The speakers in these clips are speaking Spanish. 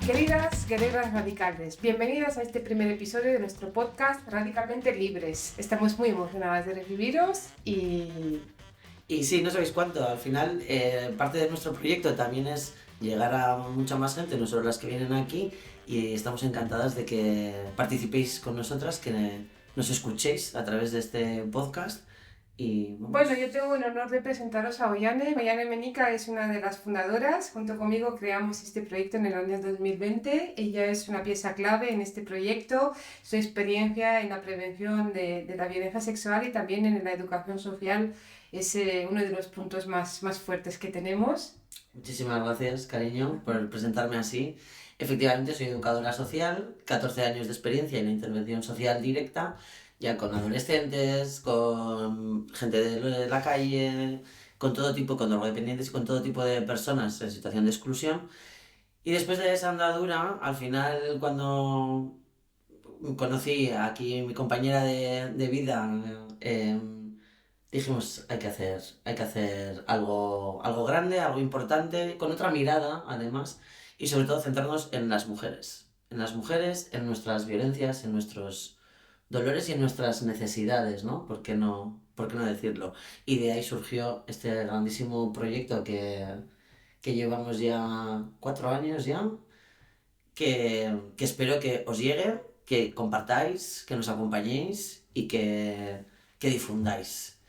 Queridas guerreras radicales, bienvenidas a este primer episodio de nuestro podcast Radicalmente Libres. Estamos muy emocionadas de recibiros y sí, no sabéis cuánto, al final parte de nuestro proyecto también es llegar a mucha más gente, no solo las que vienen aquí, y estamos encantadas de que participéis con nosotras, que nos escuchéis a través de este podcast. Y bueno, yo tengo el honor de presentaros a Ollane. Ollane Menica es una de las fundadoras. Junto conmigo creamos este proyecto en el año 2020. Ella es una pieza clave en este proyecto. Su experiencia en la prevención de la violencia sexual y también en la educación social es uno de los puntos más fuertes que tenemos. Muchísimas gracias, cariño, por presentarme así. Efectivamente, soy educadora social, 14 años de experiencia en la intervención social directa, ya con adolescentes, con gente de la calle, con todo tipo, con drogodependientes y con todo tipo de personas en situación de exclusión. Y después de esa andadura, al final, cuando conocí aquí a mi compañera de vida, dijimos, hay que hacer algo grande, algo importante, con otra mirada, además, y sobre todo centrarnos en las mujeres. En nuestras violencias, en nuestros dolores y en nuestras necesidades, ¿no? Por qué no decirlo? Y de ahí surgió este grandísimo proyecto que llevamos ya 4 años ya, que espero que os llegue, que compartáis, que nos acompañéis y que difundáis.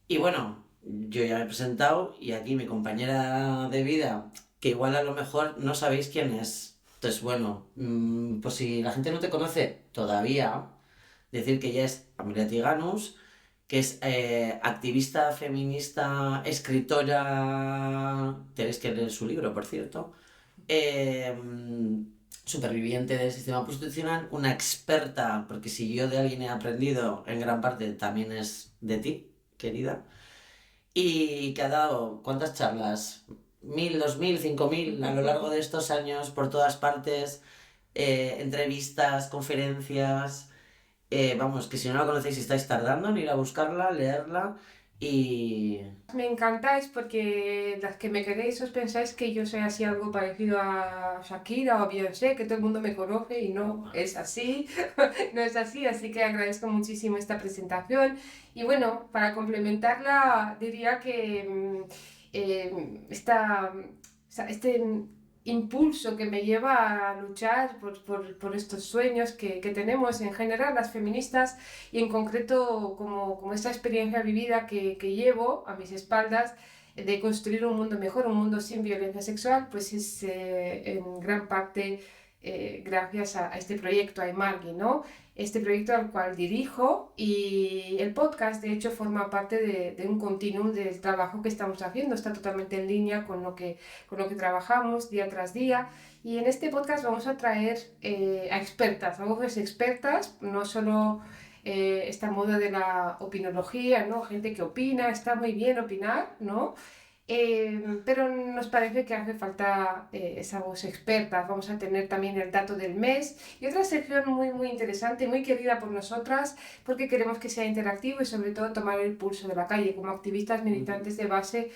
Y bueno, yo ya me he presentado y aquí mi compañera de vida, que igual a lo mejor no sabéis quién es. Entonces, bueno, pues si la gente no te conoce todavía, decir que ella es Amelia Tiganus, que es activista, feminista, escritora, tenéis que leer su libro, por cierto, eh, superviviente del sistema prostitucional, una experta, porque si yo de alguien he aprendido en gran parte también es de ti, querida, y que ha dado, ¿cuántas charlas? 1000, 2000, 5000 a lo largo de estos años por todas partes, entrevistas, conferencias, vamos, que si no la conocéis estáis tardando en ir a buscarla, leerla y... Me encantáis porque las que me queréis os pensáis que yo soy así algo parecido a Shakira o Beyoncé, que todo el mundo me conoce y no es así, no es así, así que agradezco muchísimo esta presentación. Y bueno, para complementarla diría que este impulso que me lleva a luchar por estos sueños que tenemos en general las feministas y en concreto como esta experiencia vivida que llevo a mis espaldas de construir un mundo mejor, un mundo sin violencia sexual, pues es en gran parte gracias a este proyecto, a Emargi, ¿no? Este proyecto al cual dirijo, y el podcast de hecho forma parte de un continuum del trabajo que estamos haciendo, está totalmente en línea con lo que trabajamos día tras día. Y en este podcast vamos a traer a expertas, a voces expertas, no solo esta moda de la opinología, ¿no? Gente que opina, está muy bien opinar, ¿no? Pero nos parece que hace falta esa voz experta. Vamos a tener también el dato del mes y otra sección muy interesante, muy querida por nosotras, porque queremos que sea interactivo y sobre todo tomar el pulso de la calle. Como activistas militantes de base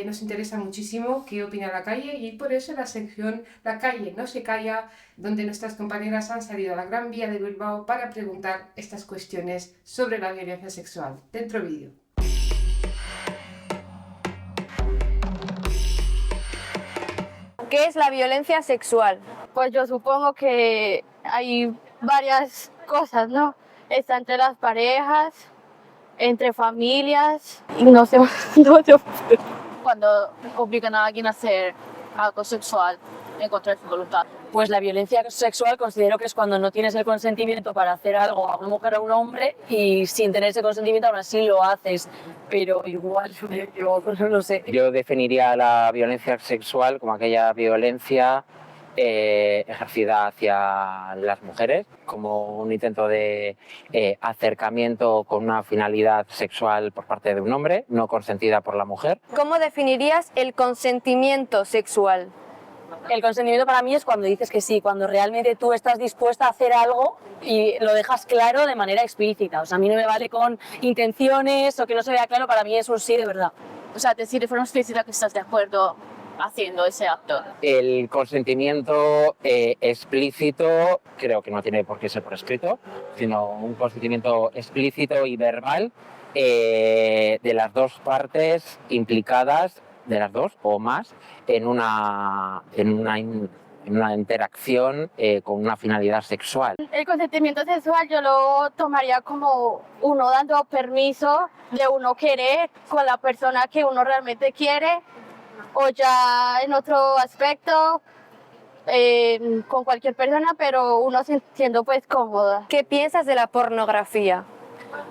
nos interesa muchísimo qué opina la calle, y por eso la sección La calle no se calla, donde nuestras compañeras han salido a la Gran Vía de Bilbao para preguntar estas cuestiones sobre la violencia sexual. Dentro vídeo. ¿Qué es la violencia sexual? Pues yo supongo que hay varias cosas, ¿no? Está entre las parejas, entre familias, y no sé, cuando obligan a alguien a hacer algo sexual en contra de su voluntad. Pues la violencia sexual considero que es cuando no tienes el consentimiento para hacer algo a una mujer o a un hombre y sin tener ese consentimiento aún así lo haces, pero igual yo no lo sé. Yo definiría la violencia sexual como aquella violencia ejercida hacia las mujeres, como un intento de acercamiento con una finalidad sexual por parte de un hombre, no consentida por la mujer. ¿Cómo definirías el consentimiento sexual? El consentimiento para mí es cuando dices que sí, cuando realmente tú estás dispuesta a hacer algo y lo dejas claro de manera explícita. O sea, a mí no me vale con intenciones o que no se vea claro, para mí es un sí de verdad. O sea, decir de forma explícita que estás de acuerdo haciendo ese acto. El consentimiento explícito creo que no tiene por qué ser por escrito, sino un consentimiento explícito y verbal de las dos partes implicadas, de las dos o más, en una interacción con una finalidad sexual. El consentimiento sexual yo lo tomaría como uno dando permiso de uno querer con la persona que uno realmente quiere, o ya en otro aspecto con cualquier persona, pero uno siendo pues cómoda. ¿Qué piensas de la pornografía?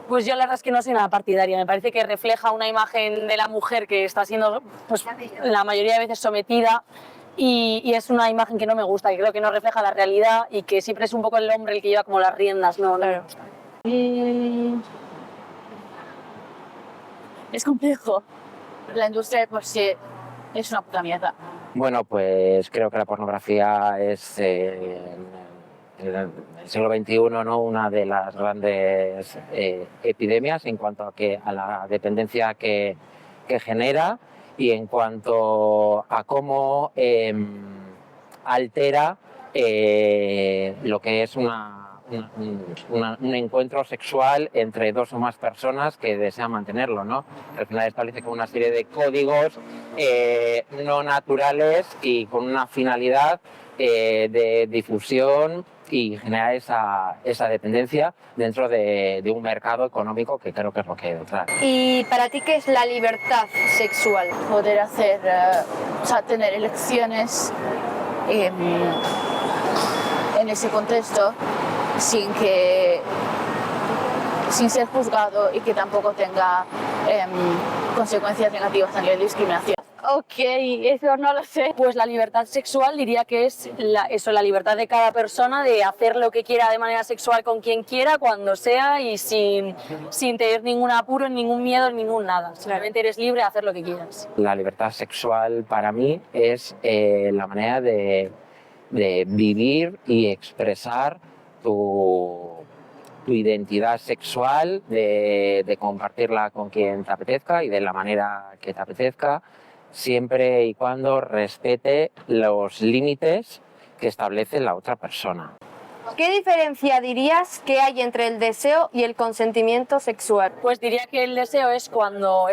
Pues yo la verdad es que no soy nada partidaria, me parece que refleja una imagen de la mujer que está siendo pues, la mayoría de veces sometida y es una imagen que no me gusta, que creo que no refleja la realidad y que siempre es un poco el hombre el que lleva como las riendas, no me gusta. Es complejo. La industria por sí es una puta mierda. Bueno, pues creo que la pornografía es en el siglo XXI, ¿no?, una de las grandes epidemias en cuanto a la dependencia que genera y en cuanto a cómo altera lo que es un encuentro sexual entre dos o más personas que desean mantenerlo, ¿no? Al final establece como una serie de códigos no naturales y con una finalidad de difusión y generar esa dependencia dentro de un mercado económico que creo que es lo que hay detrás. ¿Y para ti qué es la libertad sexual? Poder hacer, o sea, tener elecciones en ese contexto sin ser juzgado y que tampoco tenga consecuencias negativas a nivel de discriminación. Ok, eso no lo sé. Pues la libertad sexual diría que es la libertad de cada persona de hacer lo que quiera de manera sexual con quien quiera, cuando sea y sin tener ningún apuro, ningún miedo, ningún nada. Simplemente eres libre de hacer lo que quieras. La libertad sexual para mí es la manera de vivir y expresar tu identidad sexual, de compartirla con quien te apetezca y de la manera que te apetezca, siempre y cuando respete los límites que establece la otra persona. ¿Qué diferencia dirías que hay entre el deseo y el consentimiento sexual? Pues diría que el deseo es cuando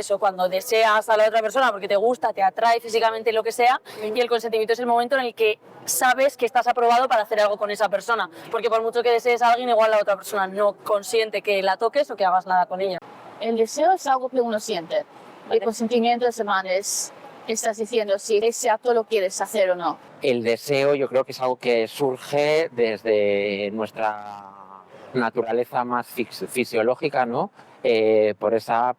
deseas a la otra persona porque te gusta, te atrae físicamente, lo que sea, y el consentimiento es el momento en el que sabes que estás aprobado para hacer algo con esa persona, porque por mucho que desees a alguien, igual la otra persona no consiente que la toques o que hagas nada con ella. El deseo es algo que uno siente. El consentimiento es estás diciendo si ese acto lo quieres hacer o no. El deseo yo creo que es algo que surge desde nuestra naturaleza más fisiológica, ¿no? Por esa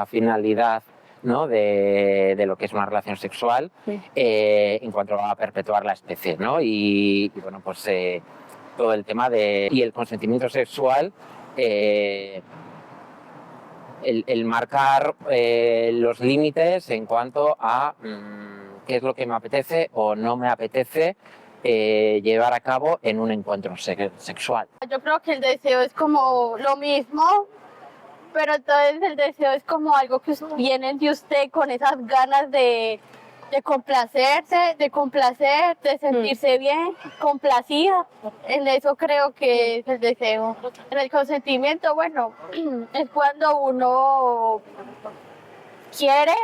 finalidad, ¿no?, de lo que es una relación sexual, sí, en cuanto a perpetuar la especie, ¿no? Y bueno, pues todo el tema y el consentimiento sexual, el marcar los límites en cuanto a qué es lo que me apetece o no me apetece llevar a cabo en un encuentro sexual. Yo creo que el deseo es como lo mismo, pero entonces el deseo es como algo que viene de usted con esas ganas de complacerse, de sentirse bien, complacida. En eso creo que es el deseo. En el consentimiento, bueno, es cuando uno quiere,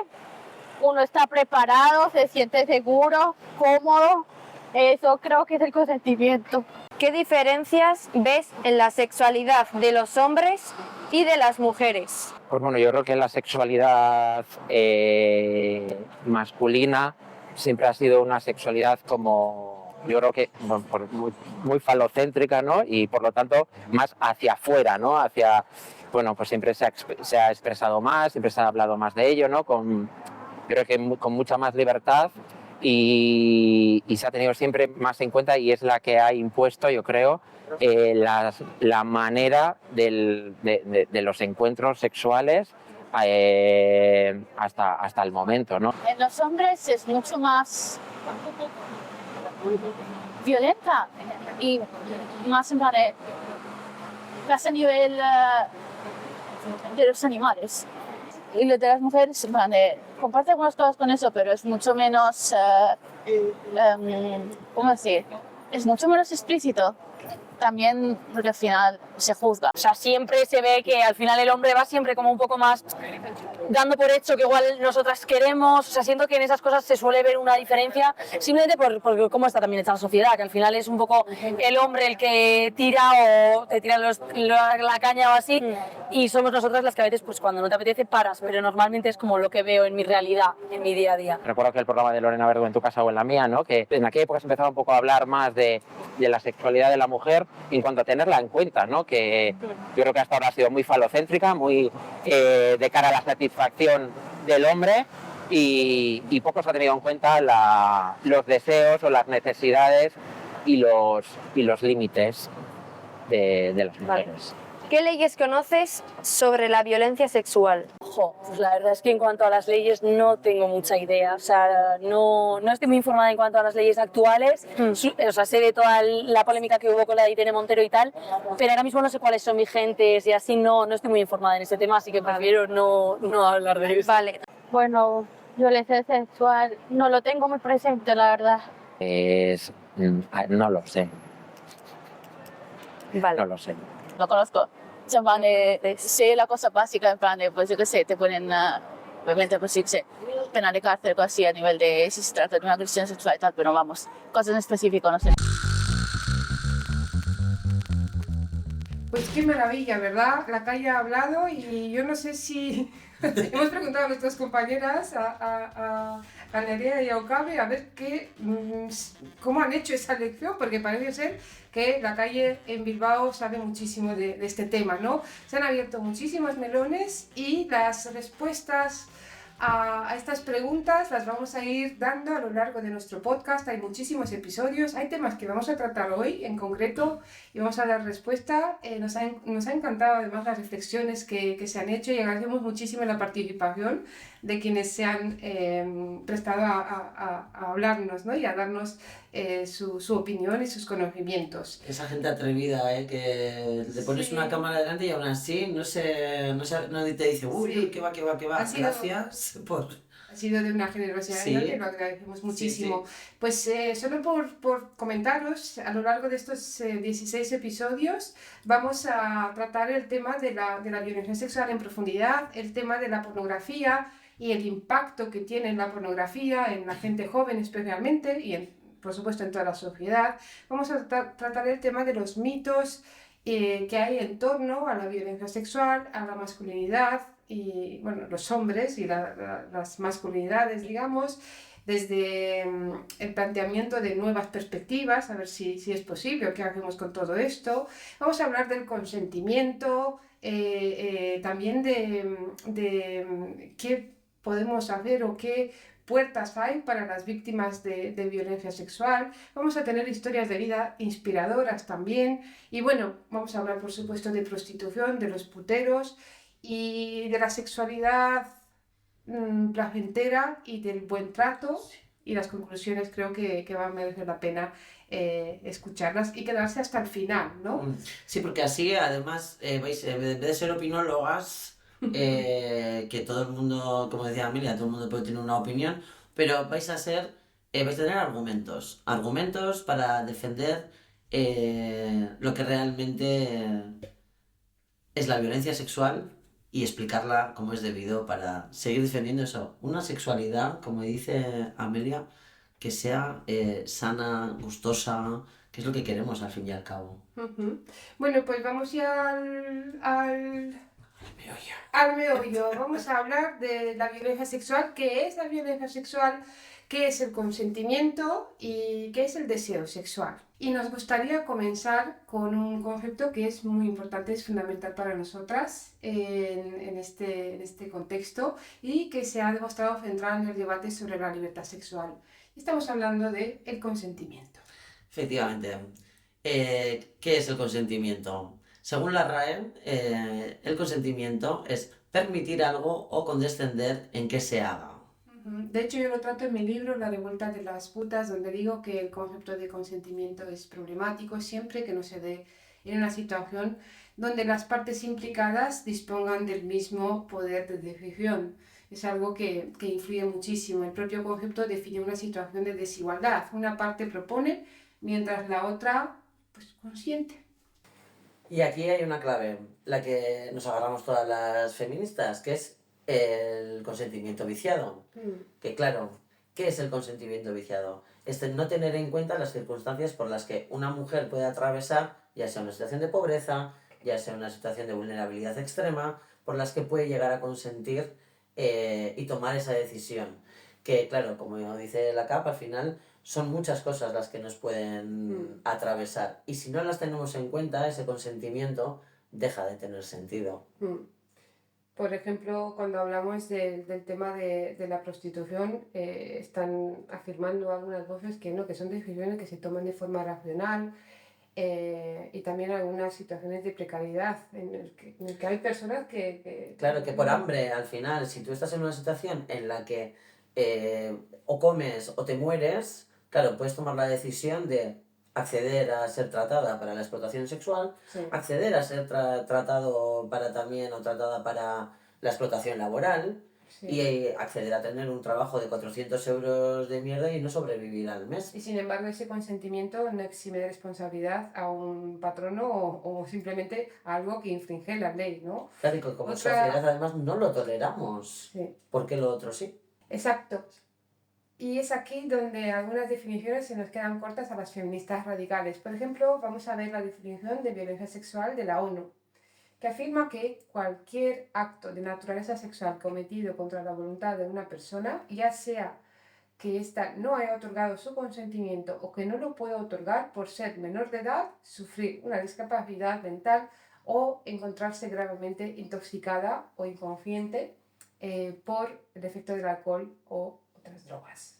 uno está preparado, se siente seguro, cómodo. Eso creo que es el consentimiento. ¿Qué diferencias ves en la sexualidad de los hombres y de las mujeres? Pues bueno, yo creo que la sexualidad masculina siempre ha sido una sexualidad como, yo creo que muy falocéntrica, ¿no? Y por lo tanto más hacia afuera, ¿no? Bueno, pues siempre se ha expresado más, siempre se ha hablado más de ello, ¿no? Creo que con mucha más libertad y se ha tenido siempre más en cuenta y es la que ha impuesto, yo creo, la manera de los encuentros sexuales hasta el momento, ¿no? En los hombres es mucho más violenta y más más a nivel de los animales. Y lo de las mujeres, vale, comparte algunas cosas con eso, pero es mucho menos, ¿cómo decir? Es mucho menos explícito. También porque al final se juzga. O sea, siempre se ve que al final el hombre va siempre como un poco más dando por hecho que igual nosotras queremos. O sea, siento que en esas cosas se suele ver una diferencia simplemente por cómo está también hecha la sociedad, que al final es un poco el hombre el que tira o te tira la caña o así, y somos nosotras las que a veces, pues cuando no te apetece, paras, pero normalmente es como lo que veo en mi realidad, en mi día a día. Recuerdo que el programa de Lorena Vergo en tu casa o en la mía, ¿no? Que en aquella época se empezaba un poco a hablar más de la sexualidad de la mujer en cuanto a tenerla en cuenta, ¿no? Que yo creo que hasta ahora ha sido muy falocéntrica, muy de cara a la satisfacción del hombre, y poco se ha tenido en cuenta los deseos o las necesidades y los límites de las mujeres. ¿Qué leyes conoces sobre la violencia sexual? Ojo, pues la verdad es que en cuanto a las leyes no tengo mucha idea, o sea, no estoy muy informada en cuanto a las leyes actuales, o sea, sé de toda la polémica que hubo con la de Irene Montero y tal, pero ahora mismo no sé cuáles son vigentes y así no estoy muy informada en ese tema, así que prefiero no hablar de eso. Vale. Bueno, violencia sexual no lo tengo muy presente, la verdad. No lo sé, Vale. no lo sé. Lo conozco. En plan de, sé la cosa básica, en plan de, pues yo qué sé, te ponen, obviamente, pues sí, pena de cárcel, algo así, a nivel de si se trata de una agresión sexual y tal, pero vamos, cosas en específico, no sé. Pues qué maravilla, ¿verdad? La calle ha hablado y yo no sé si... Hemos preguntado a nuestras compañeras, a Nerea y a Okabe, a ver cómo han hecho esa lección, porque parece ser que la calle en Bilbao sabe muchísimo de este tema, ¿no? Se han abierto muchísimos melones y las respuestas a estas preguntas las vamos a ir dando a lo largo de nuestro podcast. Hay muchísimos episodios, hay temas que vamos a tratar hoy en concreto y vamos a dar respuesta. Nos ha encantado además las reflexiones que se han hecho y agradecemos muchísimo la participación de quienes se han prestado a hablarnos, ¿no? Y a darnos su opinión y sus conocimientos. Esa gente atrevida, que le pones Sí. una cámara delante y aún así no te dice, uy, Sí. qué va, Ha sido- gracias por... Ha sido de una generosidad Sí. enorme, lo agradecemos muchísimo. Sí. Pues solo por comentaros, a lo largo de estos 16 episodios vamos a tratar el tema de la violencia sexual en profundidad, el tema de la pornografía y el impacto que tiene la pornografía en la gente joven especialmente y por supuesto en toda la sociedad. Vamos a tratar el tema de los mitos que hay en torno a la violencia sexual, a la masculinidad y bueno, los hombres y las masculinidades, digamos, desde el planteamiento de nuevas perspectivas, a ver si es posible o qué hacemos con todo esto. Vamos a hablar del consentimiento, también de qué podemos hacer o qué puertas hay para las víctimas de violencia sexual. Vamos a tener historias de vida inspiradoras también. Y bueno, vamos a hablar por supuesto de prostitución, de los puteros y de la sexualidad placentera y del buen trato. Y las conclusiones creo que va a merecer la pena escucharlas y quedarse hasta el final, ¿no? Sí, porque así además en vez de ser opinólogas, que todo el mundo, como decía Amelia, todo el mundo puede tener una opinión, pero vais a tener argumentos para defender lo que realmente es la violencia sexual y explicarla como es debido para seguir defendiendo eso, una sexualidad, como dice Amelia, que sea sana, gustosa, que es lo que queremos al fin y al cabo. Bueno, pues vamos ya al meollo. Vamos a hablar de la violencia sexual, qué es la violencia sexual, qué es el consentimiento y qué es el deseo sexual. Y nos gustaría comenzar con un concepto que es muy importante, es fundamental para nosotras en este contexto y que se ha demostrado central en el debate sobre la libertad sexual. Estamos hablando del consentimiento. Efectivamente. ¿Qué es el consentimiento? Según la RAE, el consentimiento es permitir algo o condescender en que se haga. De hecho, yo lo trato en mi libro La revuelta de las putas, donde digo que el concepto de consentimiento es problemático siempre que no se dé en una situación donde las partes implicadas dispongan del mismo poder de decisión. Es algo que influye muchísimo. El propio concepto define una situación de desigualdad. Una parte propone, mientras la otra, pues, consiente. Y aquí hay una clave, la que nos agarramos todas las feministas, que es el consentimiento viciado. Que claro, ¿qué es el consentimiento viciado? Es no tener en cuenta las circunstancias por las que una mujer puede atravesar, ya sea una situación de pobreza, ya sea una situación de vulnerabilidad extrema, por las que puede llegar a consentir y tomar esa decisión. Que claro, como dice la CAP, al final son muchas cosas las que nos pueden atravesar. Y si no las tenemos en cuenta, ese consentimiento deja de tener sentido. Por ejemplo, cuando hablamos del tema de la prostitución, están afirmando algunas voces que no, que son decisiones que se toman de forma racional, y también algunas situaciones de precariedad en el que hay personas que... Claro, que por hambre, al final, si tú estás en una situación en la que o comes o te mueres, claro, puedes tomar la decisión de acceder a ser tratada para la explotación sexual, Sí. acceder a ser tratado para también o tratada para la explotación laboral, Sí. y acceder a tener un trabajo de 400 euros de mierda y no sobrevivir al mes. Y sin embargo, ese consentimiento no exime de responsabilidad a un patrono o simplemente a algo que infringe la ley, ¿no? Claro, y como sociedad además no lo toleramos. Sí. Porque lo otro sí. Exacto. Y es aquí donde algunas definiciones se nos quedan cortas a las feministas radicales. Por ejemplo, vamos a ver la definición de violencia sexual de la ONU, que afirma que cualquier acto de naturaleza sexual cometido contra la voluntad de una persona, ya sea que ésta no haya otorgado su consentimiento o que no lo pueda otorgar por ser menor de edad, sufrir una discapacidad mental o encontrarse gravemente intoxicada o inconsciente por el efecto del alcohol o otras drogas.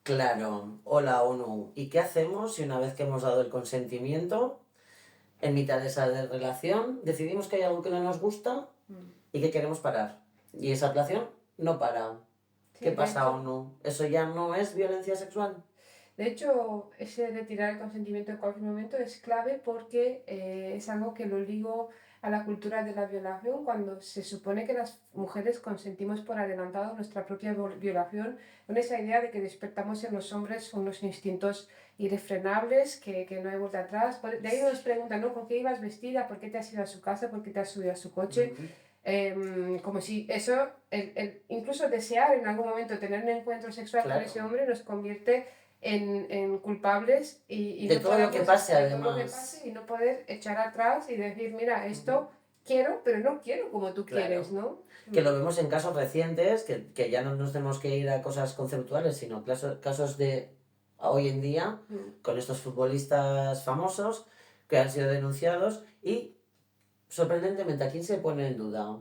Claro, hola ONU. ¿Y qué hacemos si una vez que hemos dado el consentimiento, en mitad de esa relación, decidimos que hay algo que no nos gusta y que queremos parar? Y esa relación no para. Sí, ¿Qué pasa, ONU? ¿Eso ya no es violencia sexual? De hecho, ese retirar el consentimiento en cualquier momento es clave porque es algo que lo ligo a la cultura de la violación, cuando se supone que las mujeres consentimos por adelantado nuestra propia violación, con esa idea de que despertamos en los hombres unos instintos irrefrenables, que no hay vuelta atrás. De ahí nos preguntan, ¿no? ¿Con qué ibas vestida? ¿Por qué te has ido a su casa? ¿Por qué te has subido a su coche? Como si eso, incluso desear en algún momento tener un encuentro sexual con ese hombre nos convierte en culpables y de no todo lo que pase, de además. todo lo que pase, y no poder echar atrás y decir, mira, esto quiero, pero no quiero como tú quieres, ¿no? Que lo vemos en casos recientes, que ya no nos tenemos que ir a cosas conceptuales, sino casos de hoy en día, con estos futbolistas famosos que han sido denunciados y, sorprendentemente, ¿a quién se pone en duda?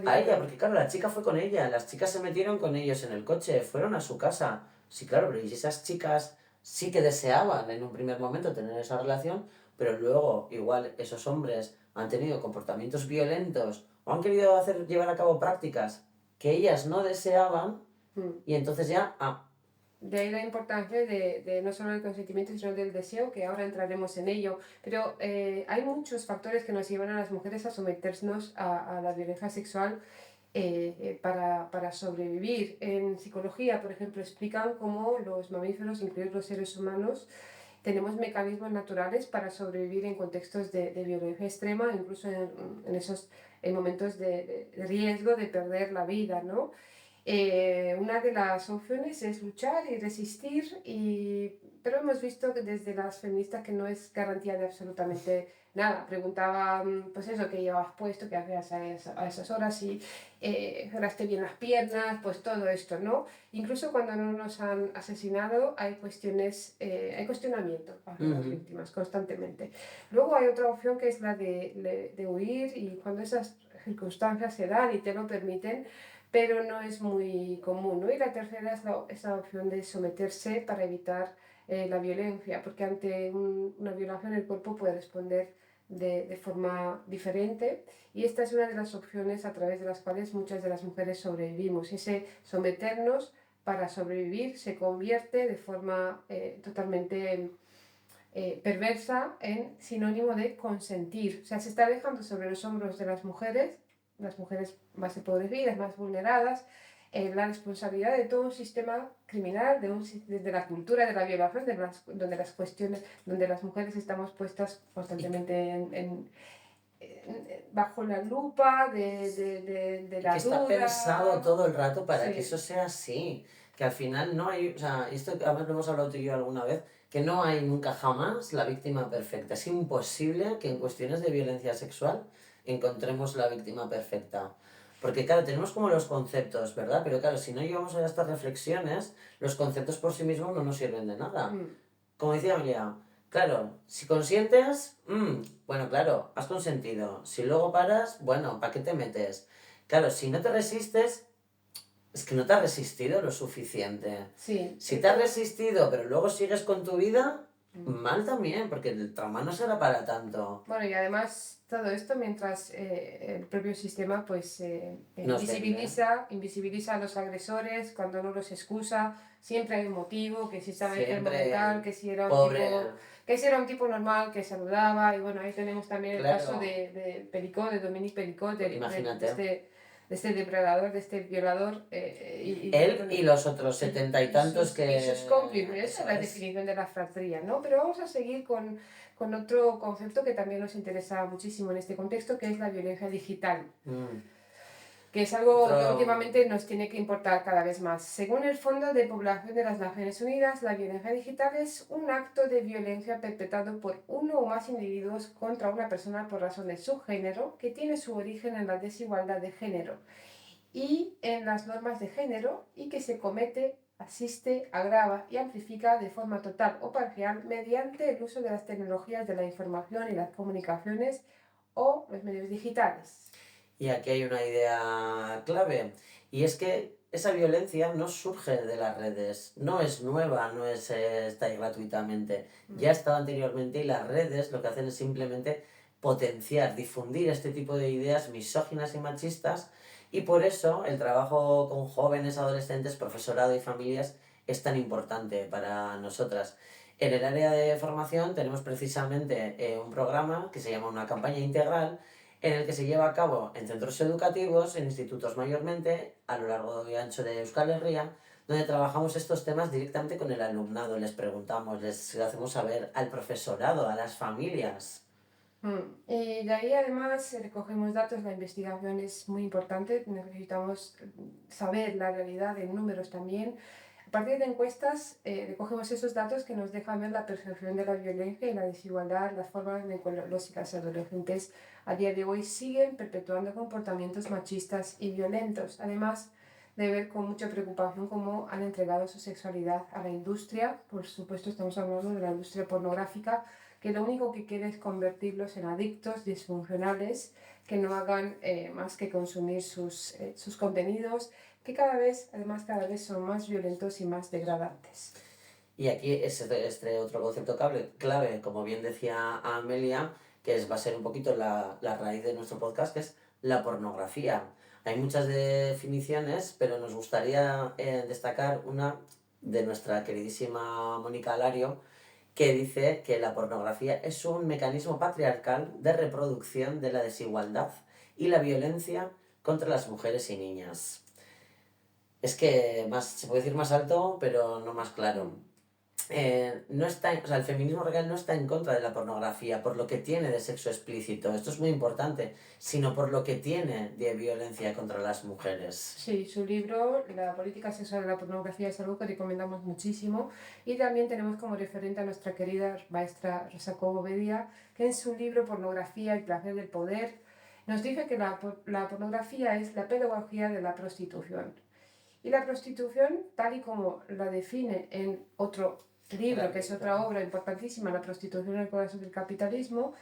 A ella, porque claro, la chica fue con ella, las chicas se metieron con ellos en el coche, fueron a su casa. Sí, claro, pero y esas chicas sí que deseaban en un primer momento tener esa relación, pero luego igual esos hombres han tenido comportamientos violentos o han querido llevar a cabo prácticas que ellas no deseaban, y entonces ya... De ahí la importancia de no solo el consentimiento, sino del deseo, que ahora entraremos en ello. Pero hay muchos factores que nos llevan a las mujeres a someternos a la violencia sexual para sobrevivir. En psicología, por ejemplo, explican cómo los mamíferos, incluidos los seres humanos, tenemos mecanismos naturales para sobrevivir en contextos de violencia extrema, incluso en momentos de riesgo de perder la vida, ¿no? Una de las opciones es luchar y resistir, pero hemos visto que desde las feministas que no es garantía de absolutamente nada. Preguntaban, pues eso, qué llevabas puesto, qué hacías a esas horas, si cerraste bien las piernas, pues todo esto, ¿no? Incluso cuando no nos han asesinado hay cuestionamiento hacia las víctimas constantemente. Luego hay otra opción que es la de huir, y cuando esas circunstancias se dan y te lo permiten, pero no es muy común, ¿no? Y la tercera es la opción de someterse para evitar la violencia, porque ante una violación el cuerpo puede responder de forma diferente, y esta es una de las opciones a través de las cuales muchas de las mujeres sobrevivimos. Ese someternos para sobrevivir se convierte de forma totalmente perversa en sinónimo de consentir. O sea, se está dejando sobre los hombros de las mujeres más empobrecidas, más vulneradas, la responsabilidad de todo un sistema criminal, de la cultura de la violación, donde las mujeres estamos puestas constantemente bajo la lupa de la Que está duda. pensado todo el rato para Sí. que eso sea así. Que al final no hay, o sea, esto a ver, lo hemos hablado tú y yo alguna vez, que no hay nunca jamás la víctima perfecta. Es imposible que en cuestiones de violencia sexual encontremos la víctima perfecta. Porque claro, tenemos como los conceptos, ¿verdad? Pero claro, si no llevamos a estas reflexiones, los conceptos por sí mismos no nos sirven de nada. Como decía Amelia, claro, si consientes, bueno, claro, has consentido. Si luego paras, bueno, ¿para qué te metes? Claro, si no te resistes, es que no te has resistido lo suficiente. Sí. Si te has resistido, pero luego sigues con tu vida, mal también, porque el trauma no será para tanto. Bueno, y además todo esto mientras el propio sistema pues Nos invisibiliza a los agresores cuando no los excusa, siempre hay un motivo, que si estaba enfermo Siempre, mental, que si era pobre. que si era un tipo normal, que saludaba, y bueno, ahí tenemos también el Claro. caso de Pericot, de Dominique Pericot, Imagínate. de este depredador, de este violador. Él y los otros 70 y tantos que... Y sus cómplices, esa es la es. definición de la fratría, ¿no? Pero vamos a seguir con otro concepto que también nos interesa muchísimo en este contexto, que es la violencia digital, que es algo que últimamente nos tiene que importar cada vez más. Según el Fondo de Población de las Naciones Unidas, la violencia digital es un acto de violencia perpetrado por uno o más individuos contra una persona por razón de su género, que tiene su origen en la desigualdad de género y en las normas de género, y que se comete, asiste, agrava y amplifica de forma total o parcial mediante el uso de las tecnologías de la información y las comunicaciones o los medios digitales. Y aquí hay una idea clave, y es que esa violencia no surge de las redes, no es nueva, no está ahí gratuitamente, ya ha estado anteriormente, y las redes lo que hacen es simplemente potenciar, difundir este tipo de ideas misóginas y machistas, y por eso el trabajo con jóvenes, adolescentes, profesorado y familias es tan importante para nosotras. En el área de formación tenemos precisamente un programa que se llama Una campaña integral, en el que se lleva a cabo en centros educativos, en institutos mayormente, a lo largo y ancho de Euskal Herria, donde trabajamos estos temas directamente con el alumnado, les preguntamos, les hacemos saber al profesorado, a las familias. Y de ahí además recogemos datos, la investigación es muy importante, necesitamos saber la realidad en números también. A partir de encuestas recogemos esos datos que nos dejan ver la percepción de la violencia y la desigualdad, las formas en que los y las adolescentes a día de hoy siguen perpetuando comportamientos machistas y violentos. Además de ver con mucha preocupación cómo han entregado su sexualidad a la industria, por supuesto estamos hablando de la industria pornográfica, que lo único que quiere es convertirlos en adictos disfuncionales, que no hagan más que consumir sus contenidos, que cada vez son más violentos y más degradantes. Y aquí es este otro concepto clave, como bien decía Amelia, que va a ser un poquito la raíz de nuestro podcast, que es la pornografía. Hay muchas definiciones, pero nos gustaría destacar una de nuestra queridísima Mónica Alario, que dice que la pornografía es un mecanismo patriarcal de reproducción de la desigualdad y la violencia contra las mujeres y niñas. Es que se puede decir más alto, pero no más claro. El feminismo real no está en contra de la pornografía por lo que tiene de sexo explícito, esto es muy importante, sino por lo que tiene de violencia contra las mujeres. Sí, su libro, La política sexual de la pornografía, es algo que recomendamos muchísimo, y también tenemos como referente a nuestra querida maestra Rosa Cobo Bedia, que en su libro Pornografía, el placer del poder, nos dice que la pornografía es la pedagogía de la prostitución. Y la prostitución, tal y como la define en otro libro, que es otra obra importantísima, La prostitución en el corazón del capitalismo,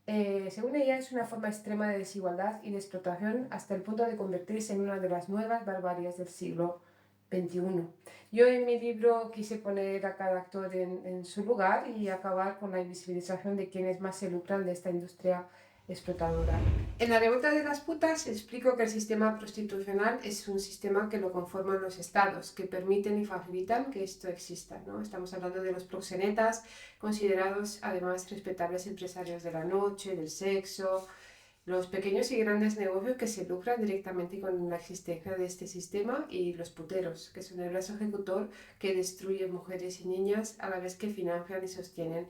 según ella es una forma extrema de desigualdad y de explotación hasta el punto de convertirse en una de las nuevas barbaries del siglo XXI. Yo en mi libro quise poner a cada actor en su lugar y acabar con la invisibilización de quienes más se lucran de esta industria explotadora. En la revuelta de las putas explico que el sistema prostitucional es un sistema que lo conforman los estados, que permiten y facilitan que esto exista, ¿no? Estamos hablando de los proxenetas, considerados además respetables empresarios de la noche, del sexo, los pequeños y grandes negocios que se lucran directamente con la existencia de este sistema, y los puteros, que son el brazo ejecutor que destruye mujeres y niñas a la vez que financian y sostienen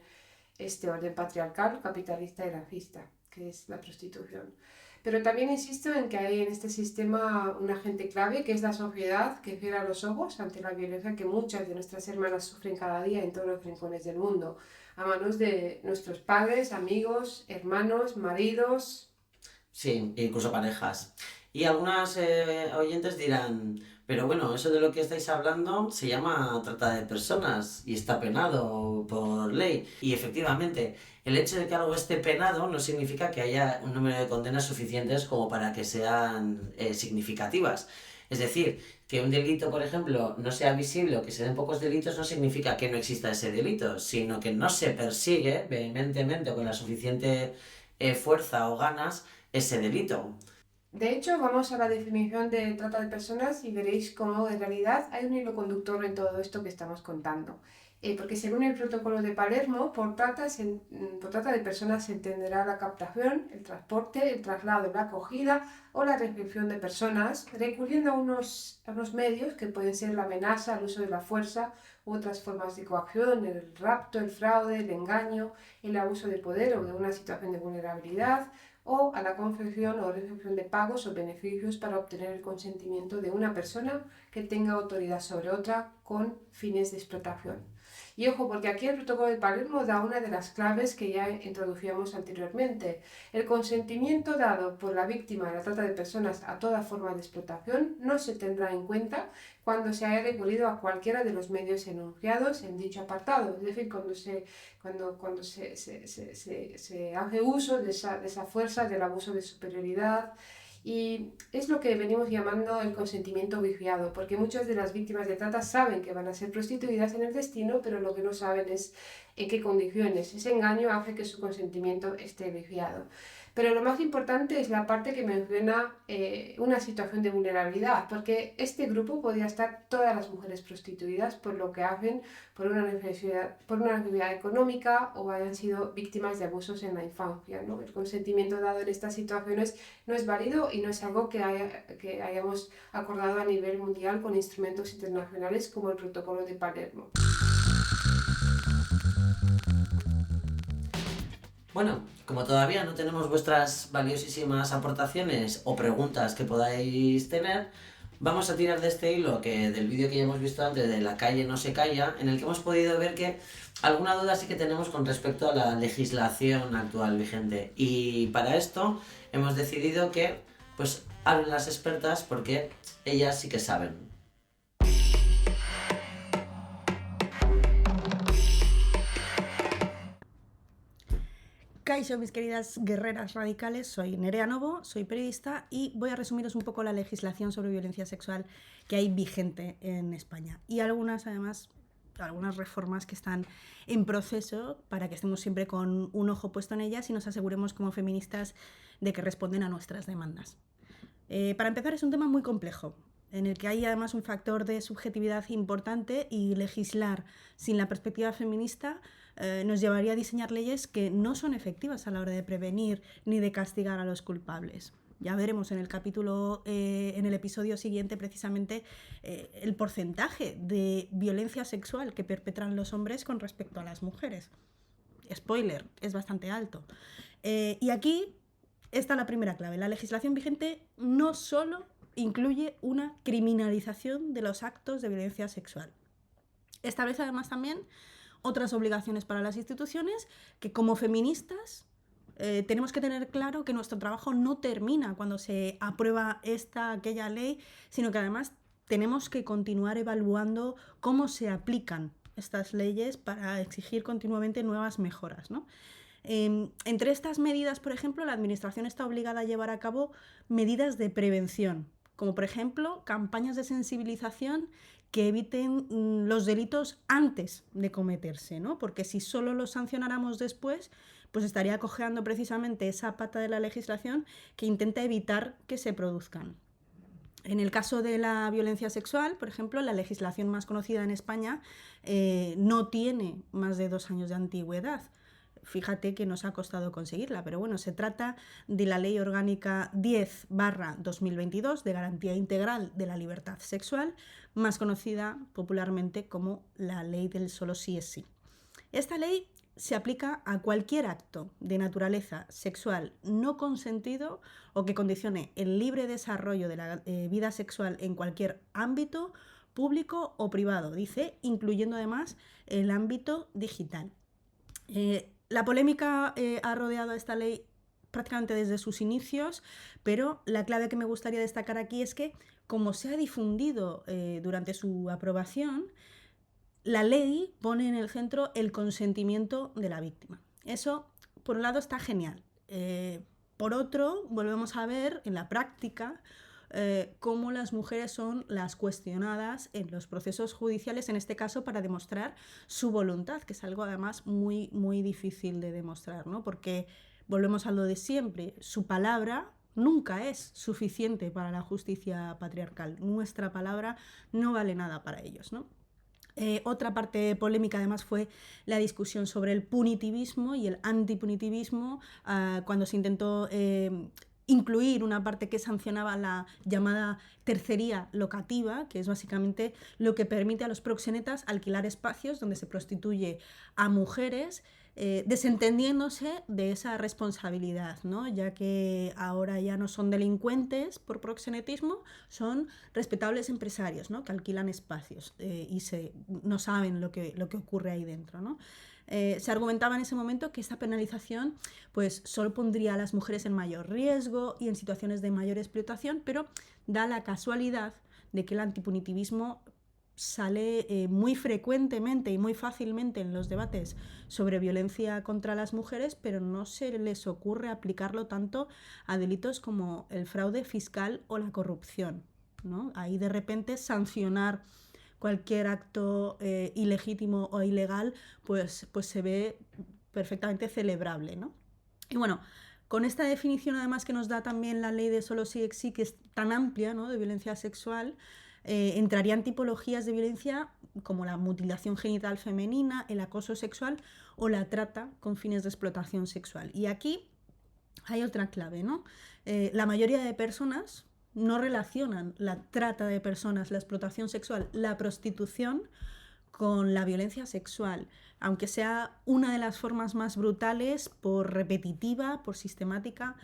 este orden patriarcal, capitalista y racista, que es la prostitución. Pero también insisto en que hay en este sistema un agente clave, que es la sociedad, que cierra los ojos ante la violencia que muchas de nuestras hermanas sufren cada día en todos los rincones del mundo, a manos de nuestros padres, amigos, hermanos, maridos. Sí, incluso parejas. Y algunas oyentes dirán, pero bueno, eso de lo que estáis hablando se llama trata de personas y está penado por ley. Y efectivamente, el hecho de que algo esté penado no significa que haya un número de condenas suficientes como para que sean significativas. Es decir, que un delito, por ejemplo, no sea visible o que se den pocos delitos no significa que no exista ese delito, sino que no se persigue vehementemente o con la suficiente fuerza o ganas ese delito. De hecho, vamos a la definición de trata de personas y veréis cómo en realidad hay un hilo conductor en todo esto que estamos contando. Porque según el protocolo de Palermo, por trata de personas se entenderá la captación, el transporte, el traslado, la acogida o la recepción de personas, recurriendo a unos medios que pueden ser la amenaza, el uso de la fuerza u otras formas de coacción, el rapto, el fraude, el engaño, el abuso de poder o de una situación de vulnerabilidad, o a la confección o recepción de pagos o beneficios para obtener el consentimiento de una persona que tenga autoridad sobre otra con fines de explotación. Y ojo, porque aquí el protocolo de Palermo da una de las claves que ya introducíamos anteriormente. El consentimiento dado por la víctima de la trata de personas a toda forma de explotación no se tendrá en cuenta cuando se haya recurrido a cualquiera de los medios enunciados en dicho apartado. Es decir, cuando se hace uso de esa fuerza, del abuso de superioridad. Y es lo que venimos llamando el consentimiento viciado, porque muchas de las víctimas de trata saben que van a ser prostituidas en el destino, pero lo que no saben es en qué condiciones. Ese engaño hace que su consentimiento esté viciado. Pero lo más importante es la parte que menciona una situación de vulnerabilidad, porque este grupo podría estar todas las mujeres prostituidas por lo que hacen, por una necesidad económica o hayan sido víctimas de abusos en la infancia, ¿no? El consentimiento dado en estas situaciones no es válido y no es algo que hayamos acordado a nivel mundial con instrumentos internacionales como el Protocolo de Palermo. Bueno, como todavía no tenemos vuestras valiosísimas aportaciones o preguntas que podáis tener, vamos a tirar de este hilo del vídeo que ya hemos visto antes de La calle no se calla, en el que hemos podido ver que alguna duda sí que tenemos con respecto a la legislación actual vigente. Y para esto hemos decidido que pues hablen las expertas porque ellas sí que saben. Kaixo, mis queridas guerreras radicales, soy Nerea Novo, soy periodista y voy a resumiros un poco la legislación sobre violencia sexual que hay vigente en España y algunas reformas que están en proceso para que estemos siempre con un ojo puesto en ellas y nos aseguremos como feministas de que responden a nuestras demandas. Para empezar, es un tema muy complejo, en el que hay además un factor de subjetividad importante y legislar sin la perspectiva feminista nos llevaría a diseñar leyes que no son efectivas a la hora de prevenir ni de castigar a los culpables. Ya veremos en el capítulo, en el episodio siguiente precisamente, el porcentaje de violencia sexual que perpetran los hombres con respecto a las mujeres. Spoiler, es bastante alto. Y aquí está la primera clave. La legislación vigente no solo incluye una criminalización de los actos de violencia sexual. Establece además también otras obligaciones para las instituciones que como feministas tenemos que tener claro que nuestro trabajo no termina cuando se aprueba aquella ley, sino que además tenemos que continuar evaluando cómo se aplican estas leyes para exigir continuamente nuevas mejoras, ¿no? Entre estas medidas, por ejemplo, la Administración está obligada a llevar a cabo medidas de prevención, como por ejemplo campañas de sensibilización que eviten los delitos antes de cometerse, ¿no? Porque si solo los sancionáramos después, pues estaría cojeando precisamente esa pata de la legislación que intenta evitar que se produzcan. En el caso de la violencia sexual, por ejemplo, la legislación más conocida en España no tiene más de 2 años de antigüedad. Fíjate que nos ha costado conseguirla, pero bueno, se trata de la Ley Orgánica 10/2022 de Garantía Integral de la Libertad Sexual, más conocida popularmente como la Ley del Solo sí es sí. Esta ley se aplica a cualquier acto de naturaleza sexual no consentido o que condicione el libre desarrollo de la vida sexual en cualquier ámbito público o privado, dice, incluyendo además el ámbito digital. La polémica ha rodeado a esta ley prácticamente desde sus inicios, pero la clave que me gustaría destacar aquí es que, como se ha difundido durante su aprobación, la ley pone en el centro el consentimiento de la víctima. Eso, por un lado, está genial. Por otro, volvemos a ver en la práctica cómo las mujeres son las cuestionadas en los procesos judiciales, en este caso para demostrar su voluntad, que es algo además muy, muy difícil de demostrar, ¿no? Porque volvemos a lo de siempre, su palabra nunca es suficiente para la justicia patriarcal. Nuestra palabra no vale nada para ellos, ¿no? Otra parte polémica además fue la discusión sobre el punitivismo y el antipunitivismo, cuando se intentó incluir una parte que sancionaba la llamada tercería locativa, que es básicamente lo que permite a los proxenetas alquilar espacios donde se prostituye a mujeres, desentendiéndose de esa responsabilidad, ¿no? Ya que ahora ya no son delincuentes por proxenetismo, son respetables empresarios, ¿no? Que alquilan espacios y no saben lo que ocurre ahí dentro, ¿no? Se argumentaba en ese momento que esta penalización pues, solo pondría a las mujeres en mayor riesgo y en situaciones de mayor explotación, pero da la casualidad de que el antipunitivismo sale muy frecuentemente y muy fácilmente en los debates sobre violencia contra las mujeres, pero no se les ocurre aplicarlo tanto a delitos como el fraude fiscal o la corrupción, ¿no? Ahí de repente sancionar cualquier acto ilegítimo o ilegal pues se ve perfectamente celebrable, ¿no? Y bueno, con esta definición además que nos da también la ley de Solo sí es sí, que es tan amplia, ¿no? De violencia sexual, entrarían tipologías de violencia como la mutilación genital femenina, el acoso sexual o la trata con fines de explotación sexual. Y aquí hay otra clave, ¿no? La mayoría de personas no relacionan la trata de personas, la explotación sexual, la prostitución con la violencia sexual, aunque sea una de las formas más brutales, por repetitiva, por sistemática.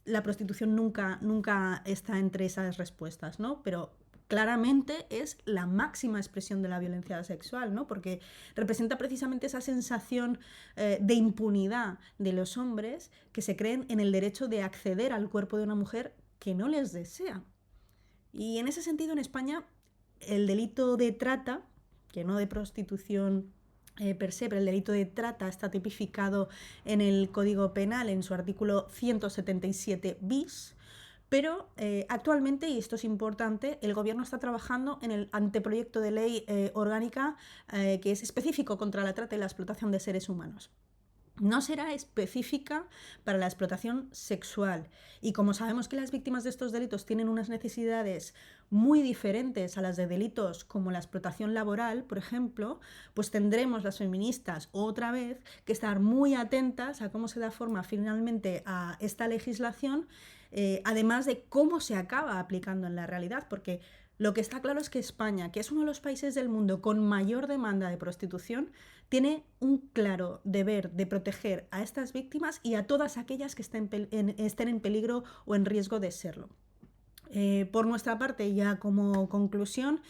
La prostitución nunca está entre esas respuestas, ¿no? Pero claramente es la máxima expresión de la violencia sexual, ¿no? Porque representa precisamente esa sensación de impunidad de los hombres que se creen en el derecho de acceder al cuerpo de una mujer que no les desea. Y en ese sentido, en España, el delito de trata, que no de prostitución per se, pero el delito de trata está tipificado en el Código Penal en su artículo 177 bis, pero actualmente, y esto es importante, el Gobierno está trabajando en el anteproyecto de ley orgánica que es específico contra la trata y la explotación de seres humanos. No será específica para la explotación sexual. Y como sabemos que las víctimas de estos delitos tienen unas necesidades muy diferentes a las de delitos como la explotación laboral, por ejemplo, pues tendremos las feministas otra vez que estar muy atentas a cómo se da forma finalmente a esta legislación, además de cómo se acaba aplicando en la realidad, porque lo que está claro es que España, que es uno de los países del mundo con mayor demanda de prostitución, tiene un claro deber de proteger a estas víctimas y a todas aquellas que estén en peligro o en riesgo de serlo. Por nuestra parte, ya como conclusión,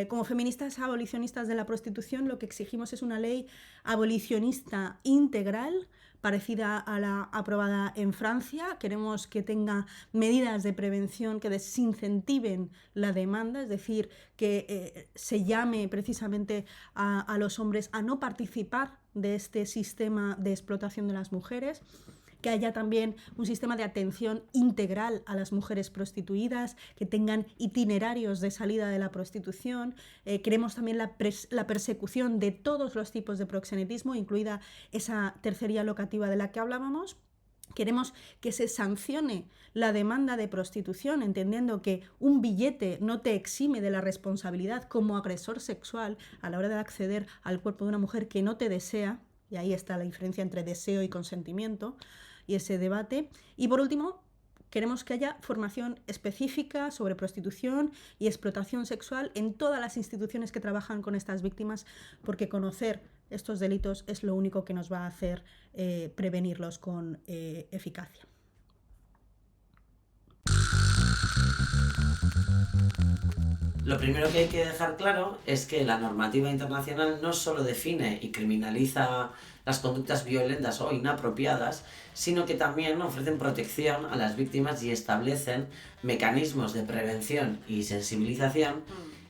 como feministas abolicionistas de la prostitución, lo que exigimos es una ley abolicionista integral, parecida a la aprobada en Francia. Queremos que tenga medidas de prevención que desincentiven la demanda, es decir, que se llame precisamente a los hombres a no participar de este sistema de explotación de las mujeres. que haya también un sistema de atención integral a las mujeres prostituidas, que tengan itinerarios de salida de la prostitución. Queremos también la persecución de todos los tipos de proxenetismo, incluida esa tercería locativa de la que hablábamos. Queremos que se sancione la demanda de prostitución, entendiendo que un billete no te exime de la responsabilidad como agresor sexual a la hora de acceder al cuerpo de una mujer que no te desea, y ahí está la diferencia entre deseo y consentimiento, y ese debate. Y por último, queremos que haya formación específica sobre prostitución y explotación sexual en todas las instituciones que trabajan con estas víctimas, porque conocer estos delitos es lo único que nos va a hacer prevenirlos con eficacia. Lo primero que hay que dejar claro es que la normativa internacional no solo define y criminaliza las conductas violentas o inapropiadas, sino que también ofrecen protección a las víctimas y establecen mecanismos de prevención y sensibilización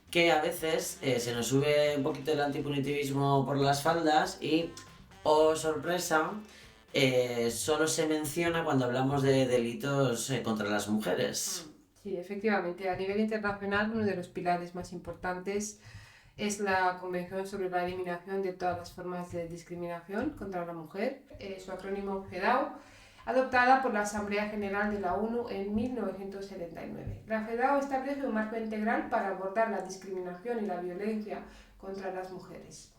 que a veces se nos sube un poquito el antipunitivismo por las faldas y, oh sorpresa, solo se menciona cuando hablamos de delitos contra las mujeres. Sí, efectivamente. A nivel internacional, uno de los pilares más importantes es la Convención sobre la Eliminación de todas las formas de discriminación contra la mujer, su acrónimo CEDAW, adoptada por la Asamblea General de la ONU en 1979. La CEDAW establece un marco integral para abordar la discriminación y la violencia contra las mujeres.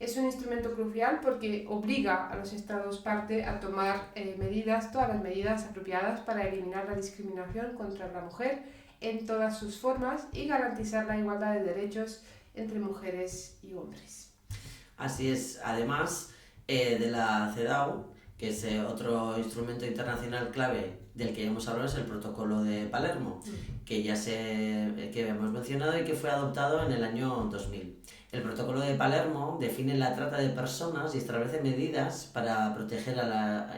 Es un instrumento crucial porque obliga a los Estados parte a tomar todas las medidas apropiadas para eliminar la discriminación contra la mujer en todas sus formas y garantizar la igualdad de derechos entre mujeres y hombres. Así es, además de la CEDAW, que es otro instrumento internacional clave del que ya hemos hablado, es el Protocolo de Palermo, que hemos mencionado y que fue adoptado en el año 2000. El Protocolo de Palermo define la trata de personas y establece medidas para proteger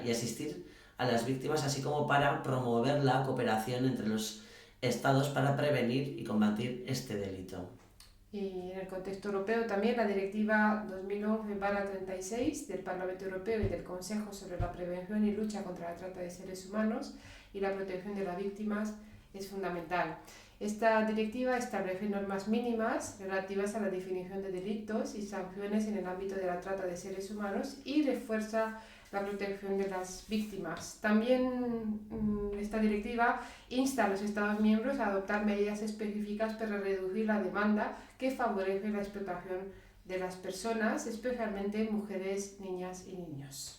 y asistir a las víctimas, así como para promover la cooperación entre los estados para prevenir y combatir este delito. Y en el contexto europeo también la Directiva 2011/36 del Parlamento Europeo y del Consejo sobre la prevención y lucha contra la trata de seres humanos y la protección de las víctimas es fundamental. Esta directiva establece normas mínimas relativas a la definición de delitos y sanciones en el ámbito de la trata de seres humanos y refuerza la protección de las víctimas. También esta directiva insta a los Estados miembros a adoptar medidas específicas para reducir la demanda que favorece la explotación de las personas, especialmente mujeres, niñas y niños.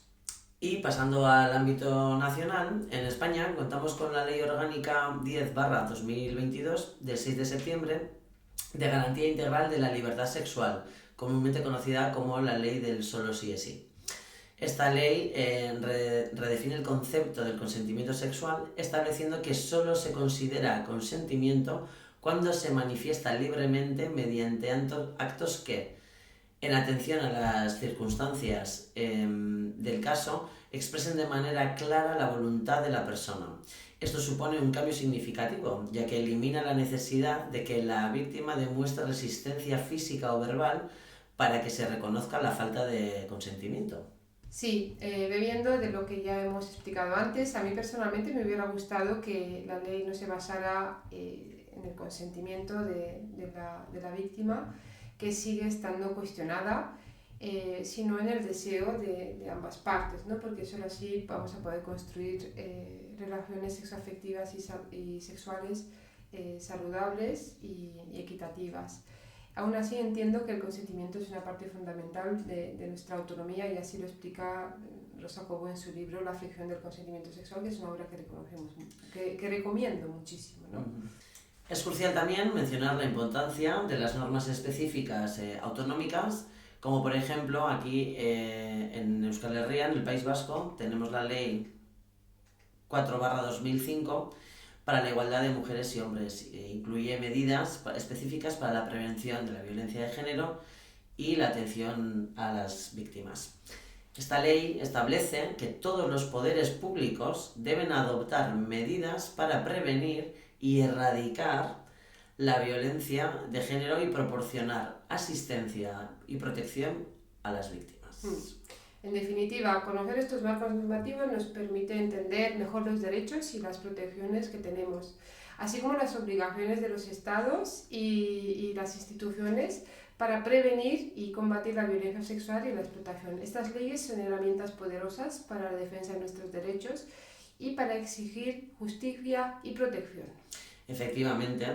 Y pasando al ámbito nacional, en España contamos con la Ley Orgánica 10/2022 del 6 de septiembre de Garantía Integral de la Libertad Sexual, comúnmente conocida como la Ley del Solo sí es sí. Esta ley redefine el concepto del consentimiento sexual, estableciendo que solo se considera consentimiento cuando se manifiesta libremente mediante actos que, en atención a las circunstancias del caso, expresen de manera clara la voluntad de la persona. Esto supone un cambio significativo, ya que elimina la necesidad de que la víctima demuestre resistencia física o verbal para que se reconozca la falta de consentimiento. Sí, bebiendo de lo que ya hemos explicado antes, a mí personalmente me hubiera gustado que la ley no se basara en el consentimiento de la víctima, que sigue estando cuestionada, sino en el deseo de ambas partes, ¿no? Porque solo así vamos a poder construir relaciones sexoafectivas y sexuales saludables y equitativas. Aún así entiendo que el consentimiento es una parte fundamental de nuestra autonomía y así lo explica Rosa Cobo en su libro La aflicción del consentimiento sexual, que es una obra que recomiendo muchísimo, ¿no? Es crucial también mencionar la importancia de las normas específicas autonómicas, como por ejemplo aquí en Euskal Herria, en el País Vasco, tenemos la Ley 4/2005 para la igualdad de mujeres y hombres. Incluye medidas específicas para la prevención de la violencia de género y la atención a las víctimas. Esta ley establece que todos los poderes públicos deben adoptar medidas para prevenir y erradicar la violencia de género y proporcionar asistencia y protección a las víctimas. En definitiva, conocer estos marcos normativos nos permite entender mejor los derechos y las protecciones que tenemos, así como las obligaciones de los estados y las instituciones para prevenir y combatir la violencia sexual y la explotación. Estas leyes son herramientas poderosas para la defensa de nuestros derechos y para exigir justicia y protección. Efectivamente,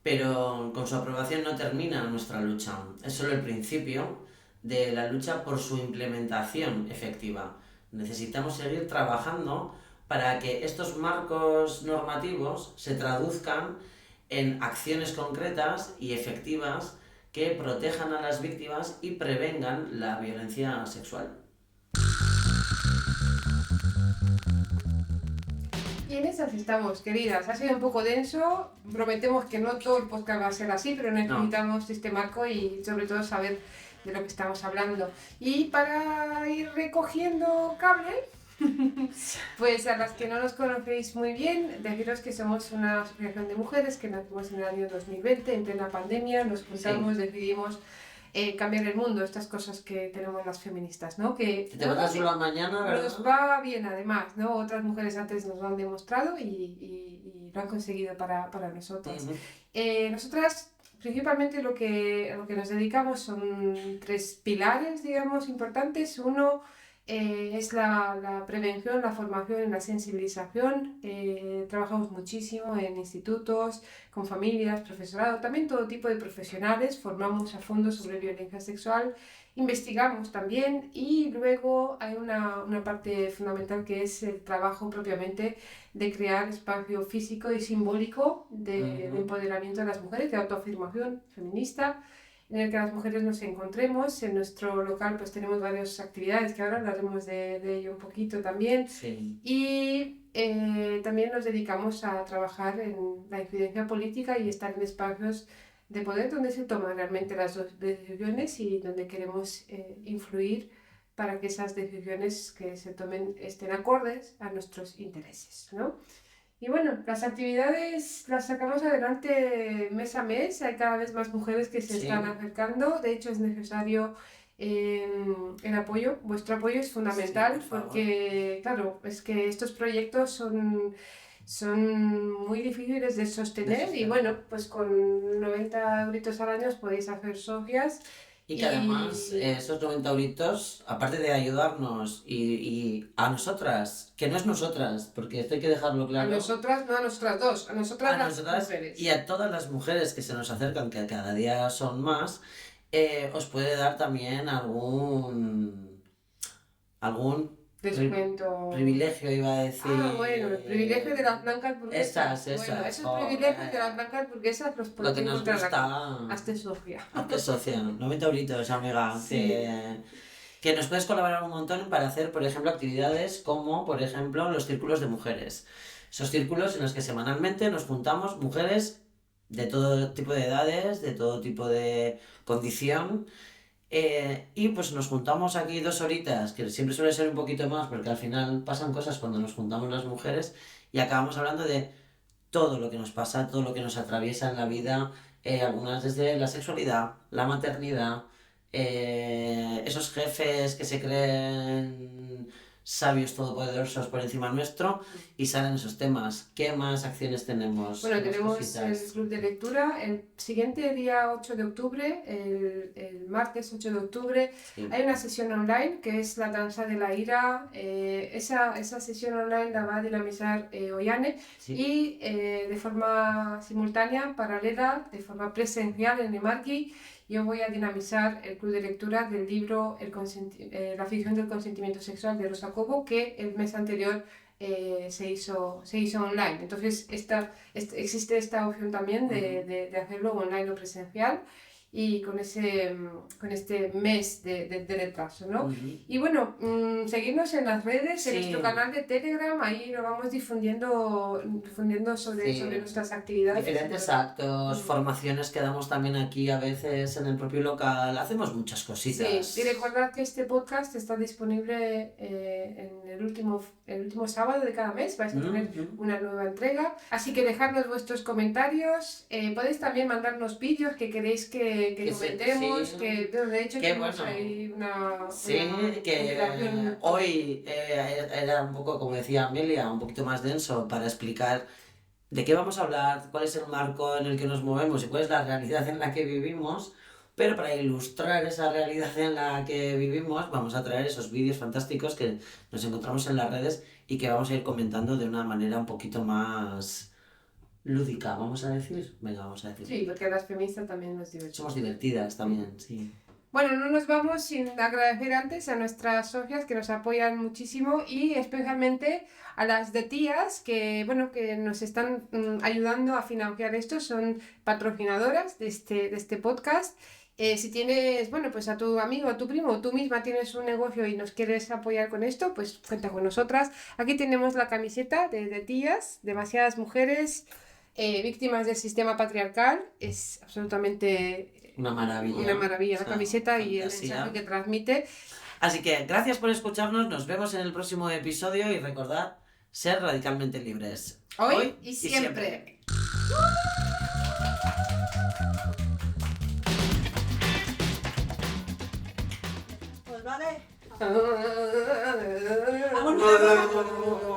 pero con su aprobación no termina nuestra lucha, es solo el principio de la lucha por su implementación efectiva. Necesitamos seguir trabajando para que estos marcos normativos se traduzcan en acciones concretas y efectivas que protejan a las víctimas y prevengan la violencia sexual. Y en esas estamos, queridas. Ha sido un poco denso. Prometemos que no todo el podcast va a ser así, pero necesitamos este marco y sobre todo saber de lo que estamos hablando. Y para ir recogiendo cable, pues a las que no nos conocéis muy bien, deciros que somos una asociación de mujeres que nacimos en el año 2020, en plena pandemia. Nos juntamos, decidimos cambiar el mundo, estas cosas que tenemos las feministas, ¿no? Que te vas a la mañana, ¿verdad? Nos va bien además, ¿no? Otras mujeres antes nos lo han demostrado y lo han conseguido para nosotros. Nosotras principalmente lo que nos dedicamos son 3 pilares, digamos, importantes. Uno es la prevención, la formación y la sensibilización. Trabajamos muchísimo en institutos, con familias, profesorado, también todo tipo de profesionales. Formamos a fondo sobre violencia sexual, investigamos también y luego hay una parte fundamental que es el trabajo propiamente de crear espacio físico y simbólico de empoderamiento de las mujeres, de autoafirmación feminista, en el que las mujeres nos encontremos. En nuestro local pues tenemos varias actividades que ahora hablaremos de ello un poquito también. Sí. Y también nos dedicamos a trabajar en la incidencia política y estar en espacios de poder donde se toman realmente las decisiones y donde queremos influir para que esas decisiones que se tomen estén acordes a nuestros intereses, ¿no? Y bueno, las actividades las sacamos adelante mes a mes. Hay cada vez más mujeres que se están acercando. De hecho, es necesario el apoyo. Vuestro apoyo es fundamental porque, claro, es que estos proyectos son muy difíciles de sostener y bueno, pues con 90 euritos al año os podéis hacer socias. Y que además esos 90 euritos, aparte de ayudarnos y a nosotras, que no es nosotras, porque esto hay que dejarlo claro. A nosotras, no a nosotras dos, a nosotras las mujeres. Y a todas las mujeres que se nos acercan, que cada día son más, os puede dar también algún descuento. Privilegio, iba a decir. Bueno, el privilegio de las blancas burguesas. Esas. Bueno, esos privilegios de las blancas burguesas los lo que nos gusta. Hazte socia. Hazte socia. 90 euritos, amiga. Sí. Que nos puedes colaborar un montón para hacer, por ejemplo, actividades como, por ejemplo, los círculos de mujeres. Esos círculos en los que semanalmente nos juntamos mujeres de todo tipo de edades, de todo tipo de condición. Y pues nos juntamos aquí 2 horitas, que siempre suele ser un poquito más, porque al final pasan cosas cuando nos juntamos las mujeres y acabamos hablando de todo lo que nos pasa, todo lo que nos atraviesa en la vida, algunas desde la sexualidad, la maternidad, esos jefes que se creen sabios todopoderosos por encima nuestro y salen esos temas. ¿Qué más acciones tenemos? Bueno, tenemos el club de lectura. El siguiente día 8 de octubre, el martes 8 de octubre, hay una sesión online que es la danza de la ira. Esa sesión online la va a dinamizar Oiane y de forma simultánea, paralela, de forma presencial en Emarqui, yo voy a dinamizar el club de lectura del libro La ficción del consentimiento sexual de Rosa Cobo, que el mes anterior se hizo online. Entonces existe esta opción también de hacerlo online o presencial y con este mes de retraso, ¿no? Y bueno, seguirnos en las redes, en nuestro canal de Telegram, ahí lo vamos difundiendo sobre nuestras actividades. Diferentes actos, formaciones que damos también aquí a veces en el propio local, hacemos muchas cositas. Sí, y recordad que este podcast está disponible en el último sábado de cada mes, vais a tener una nueva entrega, así que dejadnos vuestros comentarios, podéis también mandarnos vídeos que queréis que que comentemos, sí. que de hecho Qué tenemos bueno. ahí una... Sí, que interacción. hoy era un poco, como decía Amelia, un poquito más denso para explicar de qué vamos a hablar, cuál es el marco en el que nos movemos y cuál es la realidad en la que vivimos, pero para ilustrar esa realidad en la que vivimos vamos a traer esos vídeos fantásticos que nos encontramos en las redes y que vamos a ir comentando de una manera un poquito más lúdica, vamos a decir. Venga, vamos a decir. Sí, porque a las feministas también nos divertimos. Somos divertidas también, sí. Bueno, no nos vamos sin agradecer antes a nuestras socias que nos apoyan muchísimo y especialmente a las de tías que, bueno, que nos están ayudando a financiar esto, son patrocinadoras de este podcast. Si tienes, bueno, pues a tu amigo, a tu primo, o tú misma tienes un negocio y nos quieres apoyar con esto, pues cuenta con nosotras. Aquí tenemos la camiseta de tías, demasiadas mujeres víctimas del sistema patriarcal. Es absolutamente Una maravilla. una maravilla la O sea, camiseta y el fantasía. mensaje que transmite. Así que gracias por escucharnos, nos vemos en el próximo episodio y recordad ser radicalmente libres. Hoy y siempre. Pues vale. Ah, Vámonos.